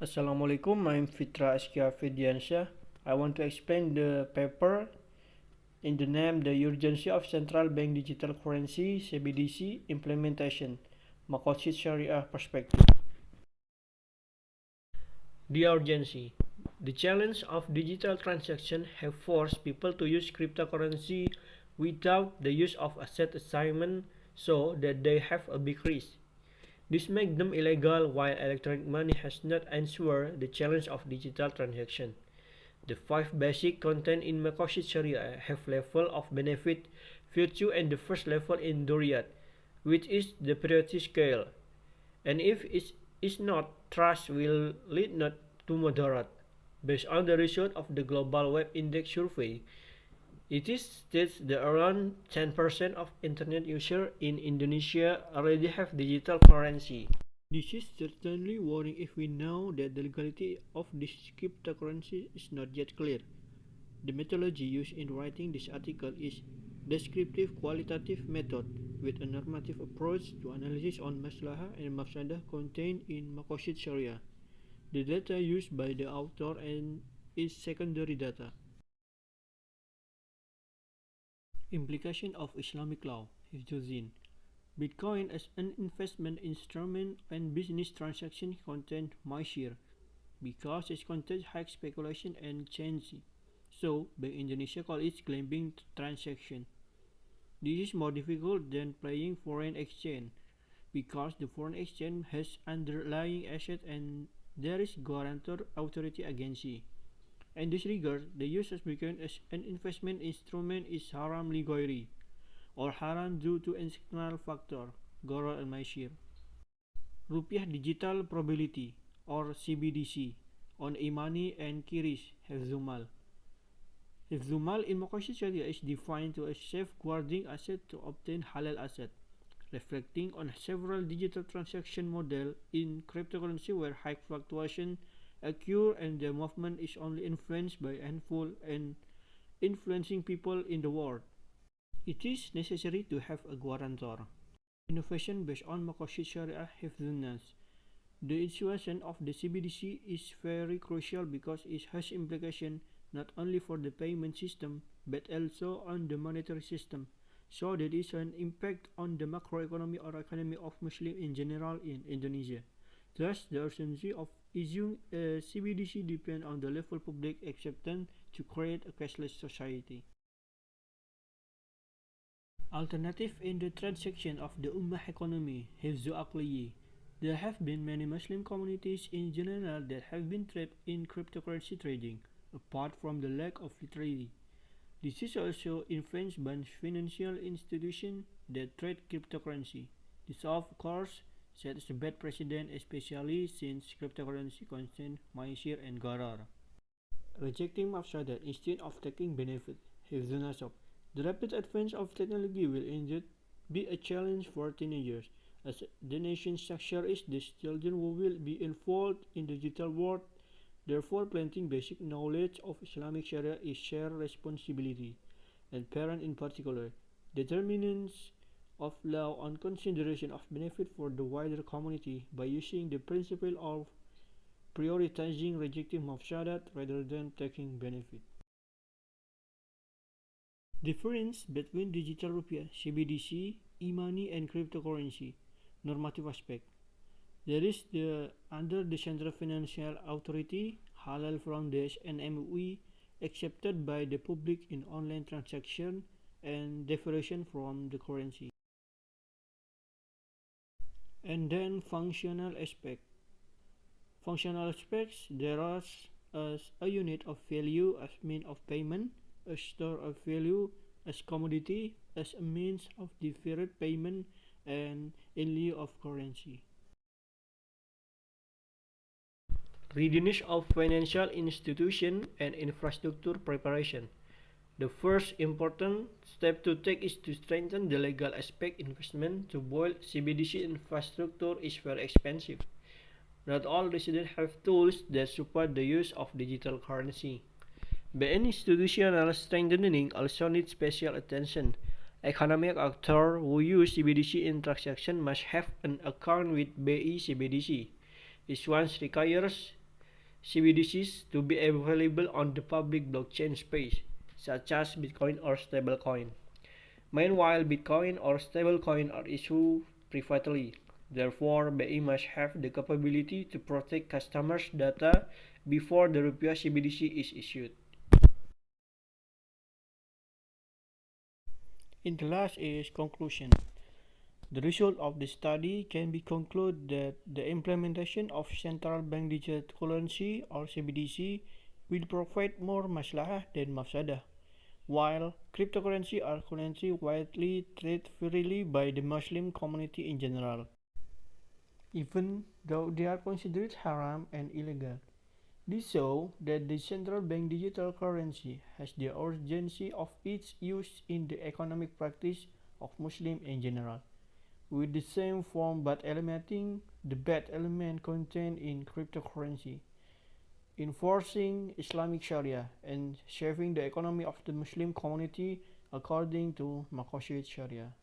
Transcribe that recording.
Assalamualaikum, I'm Fitra Askia Fidiansyah. I want to explain the paper in the name The Urgency of Central Bank Digital Currency (CBDC) Implementation, Makosid Sharia Perspective. The urgency. The challenge of digital transactions have forced people to use cryptocurrency without the use of asset assignment so that they have a big risk. This makes them illegal while electronic money has not answered the challenge of digital transaction. The five basic content in Makosid Sharia have level of benefit, virtue and the first level in Duriyat, which is the priority scale. And if it is not, trust will lead not to moderate. Based on the result of the Global Web Index survey, it is states that around 10% of internet users in Indonesia already have digital currency. This is certainly worrying if we know that the legality of this cryptocurrency is not yet clear. The methodology used in writing this article is descriptive qualitative method with a normative approach to analysis on maslahah and mafsadah contained in Makosid Sharia. The data used by the author and is secondary data. Implication of Islamic law, Hifdhuddin. Bitcoin as an investment instrument and business transaction contain maisir because it contains high speculation and change. So, Bank Indonesia call it claiming transaction. This is more difficult than playing foreign exchange because the foreign exchange has underlying asset and there is guarantor authority against it. In this regard, the use of Bitcoin as an investment instrument is haram li ghairi, or haram due to external factor, Gharar and Maisir. Rupiah Digital Probability, or CBDC, on Imani and Kirish, Hifdhumal. Hifdhumal in Makosid Sharia is defined to as safeguarding asset to obtain halal asset, reflecting on several digital transaction model in cryptocurrency where high fluctuation occur and the movement is only influenced by a handful and influencing people in the world. It is necessary to have a guarantor. Innovation based on Makosid Sharia Hifdhunas. The institution of the CBDC is very crucial because it has implication not only for the payment system but also on the monetary system, so there is an impact on the macroeconomy or economy of Muslims in general in Indonesia. Thus, the urgency of issuing a CBDC depends on the level of public acceptance to create a cashless society. Alternative in the transaction of the Ummah economy, Hifdhu Aqliyi. There have been many Muslim communities in general that have been trapped in cryptocurrency trading, apart from the lack of literacy. This is also influenced by financial institutions that trade cryptocurrency. This, of course, sets a bad precedent, especially since cryptocurrency contains maisir and gharar. Rejecting mafsadat instead of taking benefit, Hifdhu Nasab. The rapid advance of technology will indeed be a challenge for teenagers, as the nation's structure is these children who will be involved in the digital world. Therefore, planting basic knowledge of Islamic Sharia is shared responsibility, and parents in particular. Determinants of law on consideration of benefit for the wider community by using the principle of prioritizing rejecting mafsadat rather than taking benefit. Difference between digital rupiah, CBDC, e-money and cryptocurrency. Normative aspect. There is under the Central Financial Authority, halal from the SNMUI, accepted by the public in online transaction and devaluation from the currency. And then functional aspect. Functional aspects, there is as a unit of value as means of payment, a store of value as commodity, as a means of deferred payment, and in lieu of currency. Readiness of financial institution and infrastructure preparation. The first important step to take is to strengthen the legal aspect. Investment to build CBDC infrastructure is very expensive. Not all residents have tools that support the use of digital currency. The institutional strengthening also needs special attention. Economic actors who use CBDC in transactions must have an account with BI CBDC. This one requires CBDCs to be available on the public blockchain space, such as Bitcoin or stablecoin. Meanwhile, Bitcoin or stablecoin are issued privately. Therefore, BI must have the capability to protect customers' data before the rupiah CBDC is issued. In the last is conclusion. The result of the study can be concluded that the implementation of central bank digital currency or CBDC will provide more maslahah than mafsadah, while cryptocurrency are currently widely traded freely by the Muslim community in general, even though they are considered haram and illegal. This shows that the central bank digital currency has the urgency of its use in the economic practice of Muslims in general, with the same form but eliminating the bad element contained in cryptocurrency, enforcing Islamic Sharia, and shaping the economy of the Muslim community according to Maqasid Sharia.